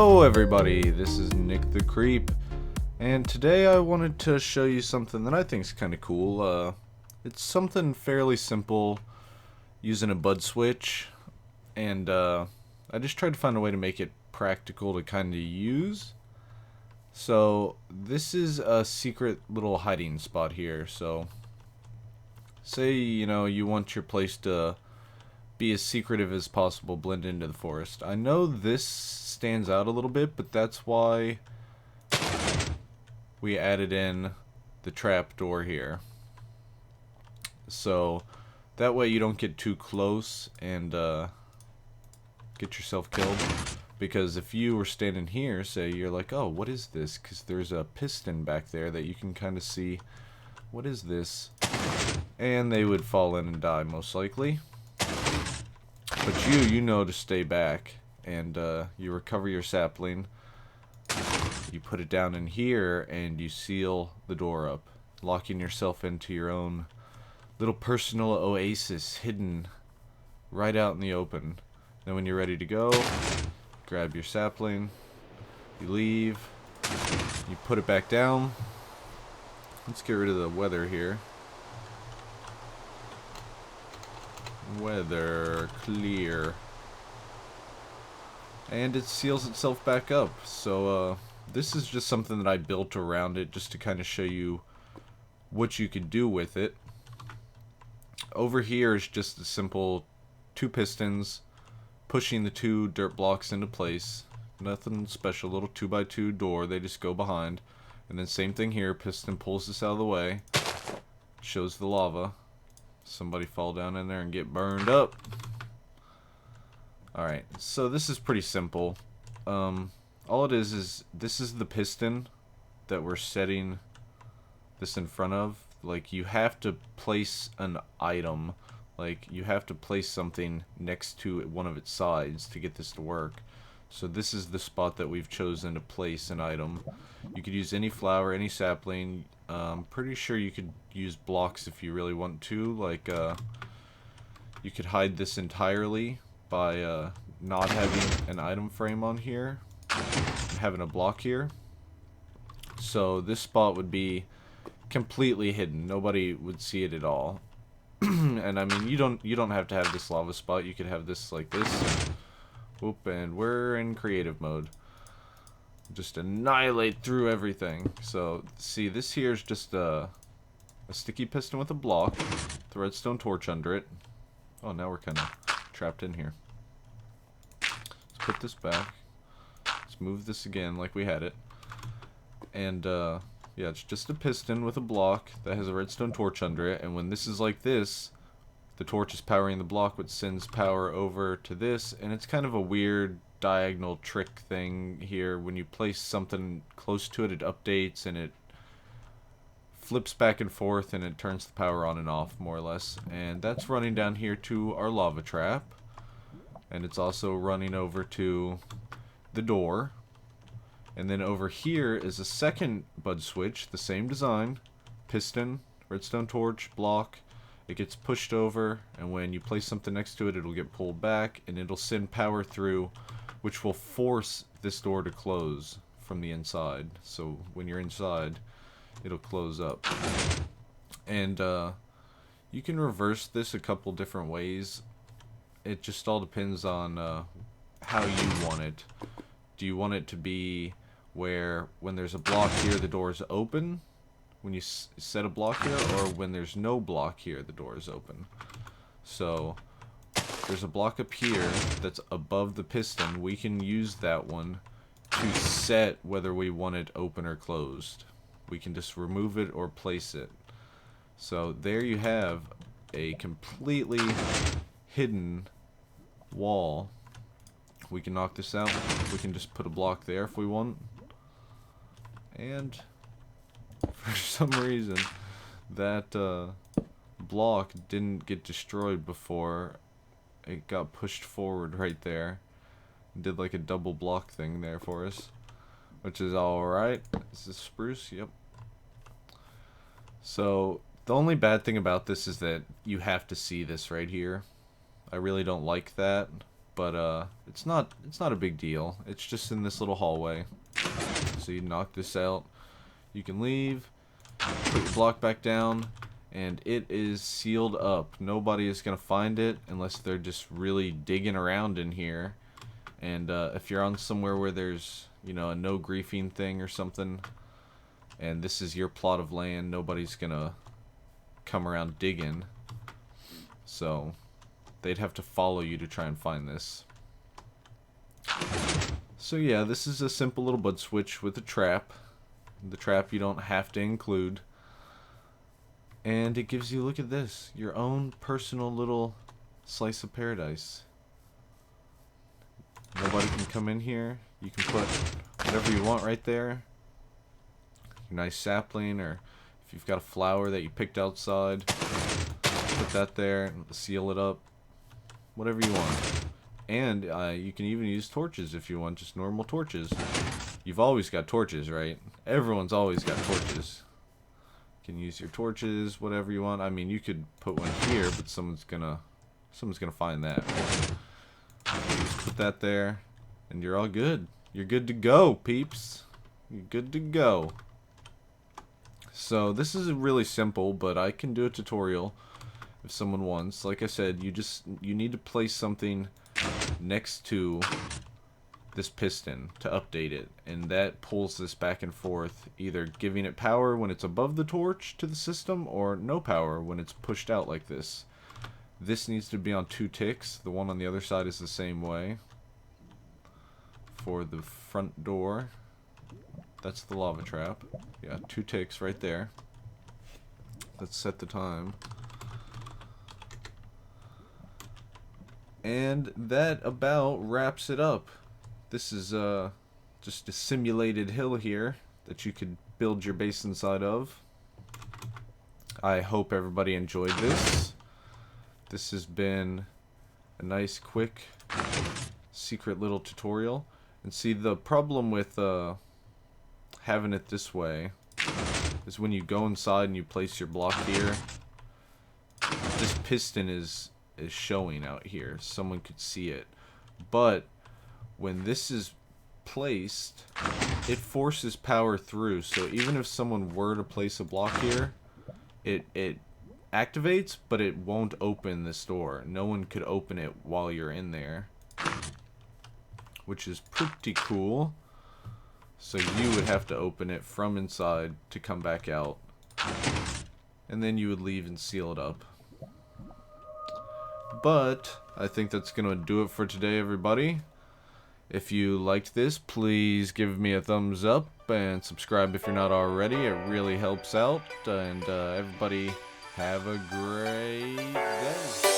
Hello everybody, this is Nick the Creep, and today I wanted to show you something that I think is kind of cool. It's something fairly simple using a Budswitch, and I just tried to find a way to make it practical to kind of use. So this is a secret little hiding spot here. So say you want your place to be as secretive as possible, blend into the forest. I know this stands out a little bit, but that's why we added in the trap door here. So that way you don't get too close and get yourself killed. Because if you were standing here, say you're like, oh, what is this? Because there's a piston back there that you can kind of see. What is this? And they would fall in and die most likely. But you know to stay back, and you recover your sapling, you put it down in here, and you seal the door up, locking yourself into your own little personal oasis hidden right out in the open. Then when you're ready to go, grab your sapling, you leave, you put it back down. Let's get rid of the weather here. Weather clear, and it seals itself back up. So this is just something that I built around it just to kind of show you what you could do with it. Over here is just a simple two pistons pushing the two dirt blocks into place. Nothing special, little 2x2 door, they just go behind. And then same thing here, piston pulls this out of the way, shows the lava. Somebody fall down in there and get burned up. Alright, so this is pretty simple. All it is this is the piston that we're setting this in front of. Like, you have to place an item. Like, you have to place something next to one of its sides to get this to work. So this is the spot that we've chosen to place an item. You could use any flower, any sapling. I'm pretty sure you could use blocks if you really want to. Like, you could hide this entirely by not having an item frame on here and having a block here. So this spot would be completely hidden. Nobody would see it at all. And I mean, you don't have to have this lava spot. You could have this like this. Whoop, and we're in creative mode. Just annihilate through everything. So, see, this here is just a sticky piston with a block, the redstone torch under it. Oh, now we're kind of trapped in here. Let's put this back. Let's move this again like we had it. And, yeah, it's just a piston with a block that has a redstone torch under it. And when this is like this, the torch is powering the block, which sends power over to this. And it's kind of a weird diagonal trick thing here. When you place something close to it, it updates and it flips back and forth and it turns the power on and off, more or less. And that's running down here to our lava trap, and it's also running over to the door. And then over here is a second Budswitch, the same design, piston, redstone torch, block. It gets pushed over, and when you place something next to it, it'll get pulled back and it'll send power through, which will force this door to close from the inside. So when you're inside, it'll close up. And you can reverse this a couple different ways. It just all depends on how you want it. Do you want it to be where when there's a block here, the door is open? When you set a block here, or when there's no block here, the door is open? So there's a block up here that's above the piston. We can use that one to set whether we want it open or closed. We can just remove it or place it. So there you have a completely hidden wall. We can knock this out. We can just put a block there if we want. And for some reason, that block didn't get destroyed before it got pushed forward right there. It did like a double block thing there for us, which is alright. Is this spruce? Yep. So the only bad thing about this is that you have to see this right here. I really don't like that, but it's not a big deal. It's just in this little hallway. So you knock this out. You can leave, put your block back down, and it is sealed up. Nobody is gonna find it unless they're just really digging around in here. And if you're on somewhere where there's, you know, a no griefing thing or something, and this is your plot of land, nobody's gonna come around digging. So they'd have to follow you to try and find this. So yeah, this is a simple little Budswitch with a trap. The trap you don't have to include. And it gives you, look at this, your own personal little slice of paradise. Nobody can come in here. You can put whatever you want right there. Your nice sapling, or if you've got a flower that you picked outside, put that there and seal it up. Whatever you want. And you can even use torches if you want, just normal torches. You've always got torches, right? Everyone's always got torches. You can use your torches, whatever you want. I mean, you could put one here, but someone's gonna find that. You just put that there, and you're all good. You're good to go, peeps. You're good to go. So this is really simple, but I can do a tutorial if someone wants. Like I said, you need to place something next to this piston to update it, and that pulls this back and forth, either giving it power when it's above the torch to the system, or no power when it's pushed out like this. This needs to be on 2 ticks. The one on the other side is the same way. For the front door, that's the lava trap. Yeah, 2 ticks right there. Let's set the time. And that about wraps it up. This is just a simulated hill here that you could build your base inside of. I hope everybody enjoyed this. This has been a nice, quick, secret little tutorial. And see, the problem with having it this way is when you go inside and you place your block here, this piston is showing out here. Someone could see it. But when this is placed, it forces power through. So even if someone were to place a block here, it activates, but it won't open this door. No one could open it while you're in there, which is pretty cool. So you would have to open it from inside to come back out, and then you would leave and seal it up. But I think that's gonna do it for today, everybody. If you liked this, please give me a thumbs up and subscribe if you're not already. It really helps out. And everybody have a great day.